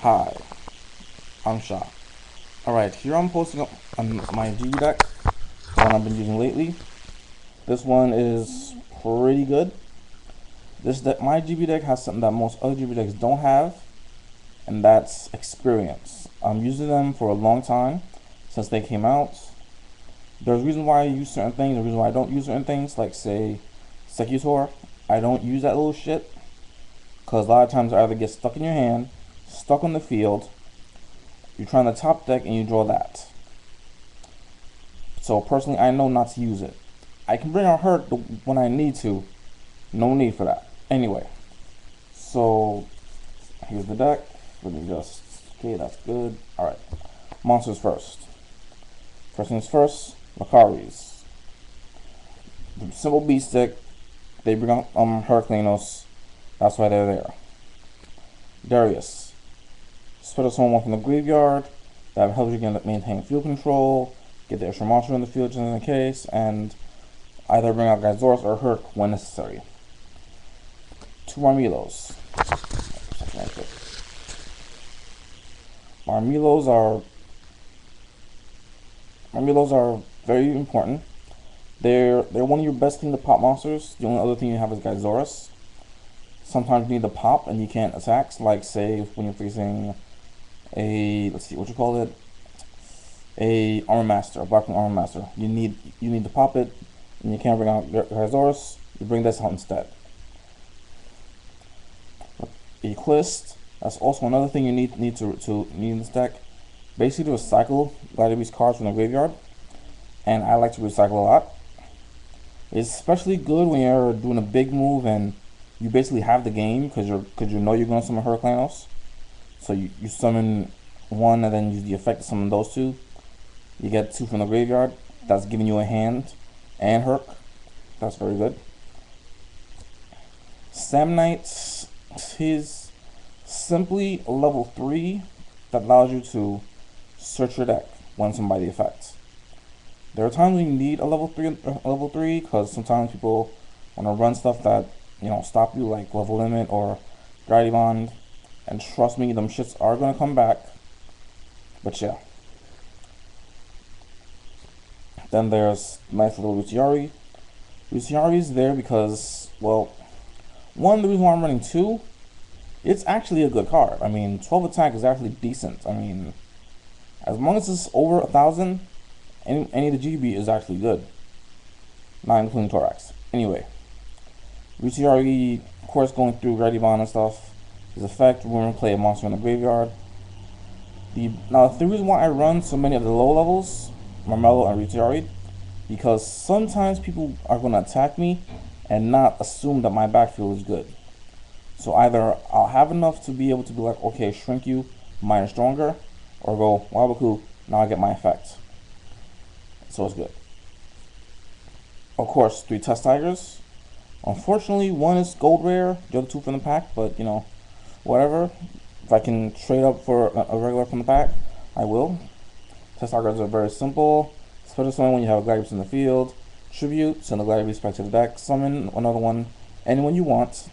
Hi, I'm Sha. Alright, here I'm posting up on my GB deck, the one I've been using lately. This one is pretty good. This deck, my GB deck has something that most other GB decks don't have, and that's experience. I'm using them for a long time, since they came out. There's reasons why I use certain things, there's reasons why I don't use certain things, like say, Secutor. I don't use that little shit, because a lot of times it either gets stuck in your hand, stuck on the field, you're trying to top deck and you draw that. So personally, I know not to use it. I can bring out hurt when I need to. No need for that. Anyway, so here's the deck. Let me just, okay, that's good. Alright, monsters first. First things first, Makaris. The simple beast deck, they bring out Heracleanos. That's why they're there. Darius. Special summon one from the graveyard. That helps you maintain field control, get the extra monster in the field just in case, and either bring out Gyzoris or Herc when necessary. Two Marmelos. Marmelos are very important. They're one of your best thing to pop monsters. The only other thing you have is Gyzoris. Sometimes you need to pop and you can't attack, like say when you're facing a, let's see, what you call it, a armor master, a blocking armor master. You need to pop it, and you can't bring out Gyzoris. You bring this out instead. Eclipsed. That's also another thing you need in this deck. Basically, to recycle gladiator cards from the graveyard, and I like to recycle a lot. It's especially good when you're doing a big move and you basically have the game because you know you're going to summon Heracleanos. So you summon one and then use the effect to summon those two. You get two from the graveyard. That's giving you a hand and Herc. That's very good. Samnite is simply a level 3 that allows you to search your deck when somebody effects. There are times when you need a level 3 because sometimes people want to run stuff that stop you, like level limit or Guardian Bond. And trust me, them shits are gonna come back. But yeah. Then there's nice little Rutiari. Rutiari is there because, well, one, the reason why I'm running 2, it's actually a good card. I mean, 12 attack is actually decent. I mean, as long as it's over 1,000, any of the GB is actually good. Not including Thorax. Anyway, Rutiari, of course, going through Guardian Bond and stuff. His effect, we're going to play a monster in the graveyard. Now, the reason why I run so many of the low levels, Marmelo and Rutiari, because sometimes people are going to attack me and not assume that my backfield is good. So either I'll have enough to be able to be like, okay, shrink you, mine is stronger, or go, Wabaku, now I get my effect. So it's good. Of course, 3 Test Tigers. Unfortunately, one is gold rare, the other 2 from the pack, but whatever. If I can trade up for a regular from the pack, I will. Test Tigers are very simple. Special summon when you have a gladiator in the field. Tribute, send the gladiator back to the deck. Summon another one, anyone you want,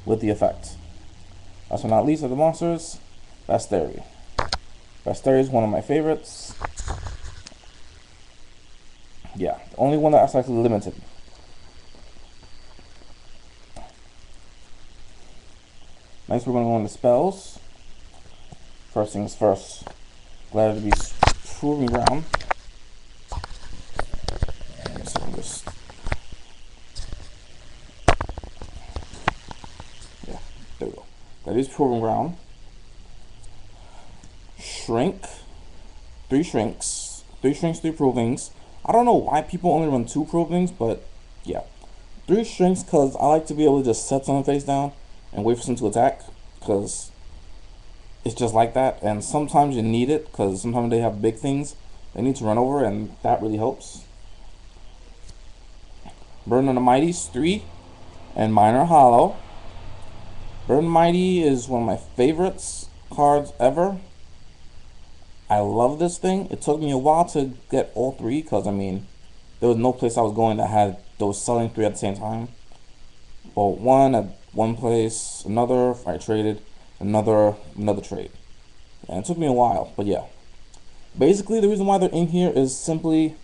with the effect. Last but not least of the monsters, Basteri. Basteri is one of my favorites. Yeah, the only one that's actually limited. Next, we're going to go into spells. First things first, glad to be proving ground. So yeah, there we go. That is proving ground. Shrink, 3 shrinks, 3 provings. I don't know why people only run 2 provings, but yeah, 3 shrinks because I like to be able to just set someone face down and wait for them to attack, because it's just like that. And sometimes you need it because sometimes they have big things they need to run over, and that really helps. Burden of the Mighty's 3, and mine are hollow. Burden of the Mighty is one of my favorites cards ever. I love this thing. It took me a while to get all 3 because I mean there was no place I was going that had those selling 3 at the same time. But one at one place, another, I traded, another trade. And it took me a while, but yeah. Basically, the reason why they're in here is simply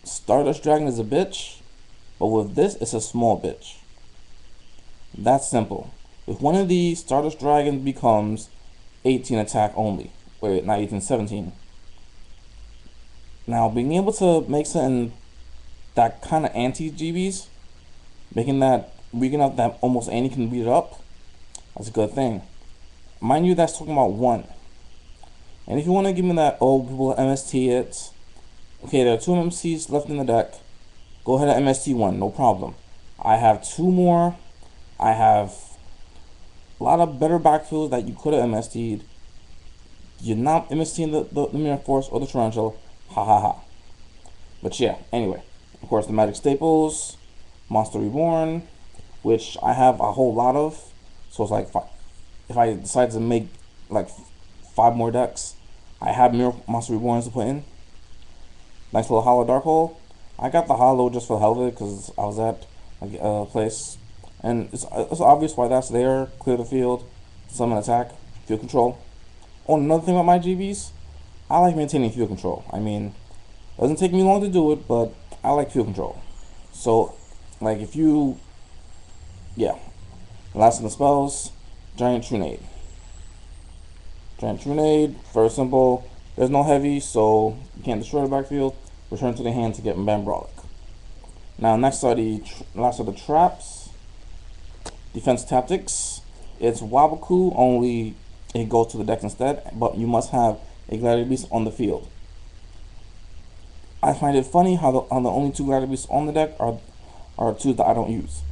Stardust Dragon is a bitch, but with this, it's a small bitch. That's simple. With one of these, Stardust Dragon becomes 18 attack only. Wait, not 18, 17. Now, being able to make something that kind of anti-GBs, making that weak enough that almost any can beat it up, that's a good thing. Mind you, that's talking about one. And if you want to give me that, oh, people MST it, okay, there are two MCs left in the deck. Go ahead and MST one, no problem. I have two more. I have a lot of better backfields that you could have MST'd. You're not MSTing the Mirror Force or the Torrential. Ha ha ha. But yeah, anyway. Of course, the Magic Staples, Monster Reborn, which I have a whole lot of. So it's like, if I decide to make like 5 more decks, I have Monster Reborns to put in. Nice little Hollow Dark Hole. I got the Hollow just for the hell of it because I was at a place. And it's obvious why that's there. Clear the field, summon attack, field control. Oh, another thing about my GBs, I like maintaining field control. I mean, it doesn't take me long to do it, but I like field control. So, like if you, yeah, last of the spells, Giant Trunade. Giant Trunade, very simple. There's no heavy, so you can't destroy the backfield. Return to the hand to get Bambrolic. Now, next are the last of the traps. Defense Tactics. It's Waboku, only it goes to the deck instead, but you must have a Gladiator Beast on the field. I find it funny how the only 2 Gladiator Beasts on the deck are 2 that I don't use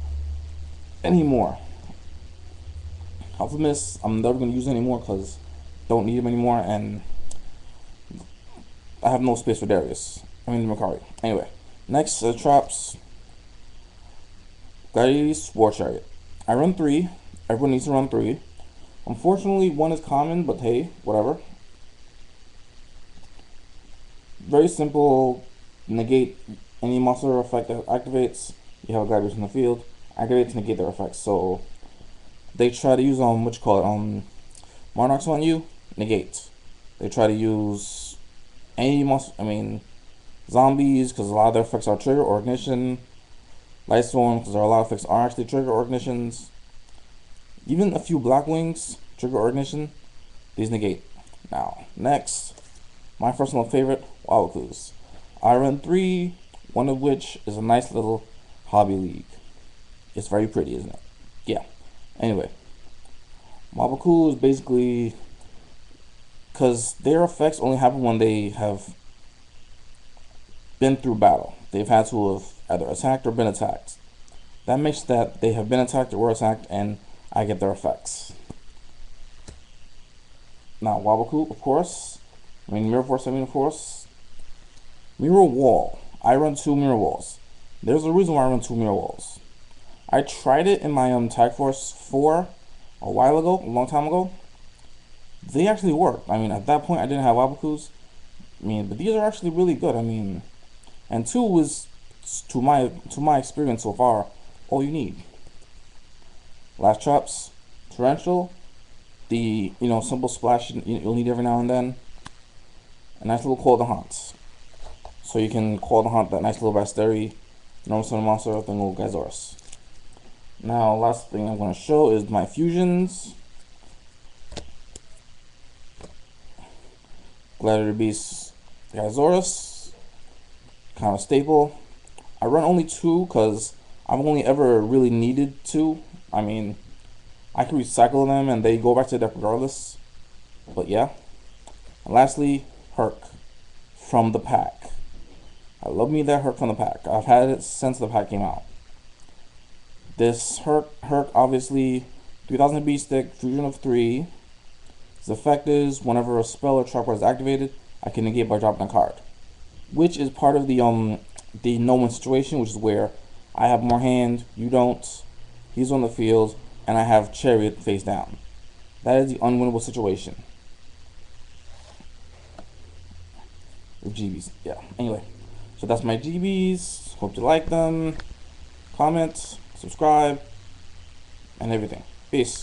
anymore. Alphemus, I'm never going to use anymore because don't need him anymore, and I have no space for Darius. I mean Makari. Anyway, next traps. Gladiator Beast, War Chariot. I run 3. Everyone needs to run 3. Unfortunately, 1 is common, but hey, whatever. Very simple. Negate any monster effect that activates. You have a Gladiator in the field. Activate to negate their effects. So they try to use what you call it, Monarchs on you. Negate. They try to use any monster. I mean, zombies, because a lot of their effects are trigger or ignition. Lightstorm, because there are a lot of effects are actually trigger or ignitions. Even a few Blackwings, trigger or ignition, these negate. Now, next, my personal favorite, Wabokus. I run 3, one of which is a nice little hobby league. It's very pretty, isn't it? Yeah. Anyway, Waboku is basically, because their effects only happen when they have been through battle. They've had to have either attacked or been attacked. That makes that they have been attacked or were attacked, and I get their effects. Now, Waboku, of course. I mean, Mirror Force, of course. Mirror Wall. I run 2 Mirror Walls. There's a reason why I run 2 Mirror Walls. I tried it in my Tag Force 4 a while ago, a long time ago. They actually worked. I mean, at that point, I didn't have Wabokus. I mean, but these are actually really good. I mean, and 2 is, to my experience so far, all you need. Last traps, Torrential, the simple splash you'll need every now and then. A nice little Call to Haunt. So you can Call to Haunt that nice little Basteri, normal summon monster, then little Gazaurus. Now, last thing I'm going to show is my fusions. Gladiator Beast, Gazaurus, kind of staple. I run only 2 because I've only ever really needed 2. I mean, I can recycle them and they go back to the deck regardless. But yeah. And lastly, Herc from the pack. I love me that Herc from the pack. I've had it since the pack came out. This Herc obviously 3000 beat stick, fusion of 3. His effect is whenever a spell or trap is activated, I can negate by dropping a card, which is part of the no win situation, which is where I have more hand, you don't. He's on the field, and I have Chariot face down. That is the unwinnable situation. With GBs, yeah. Anyway, so that's my GBs. Hope you like them. Comment, subscribe, and everything. Peace.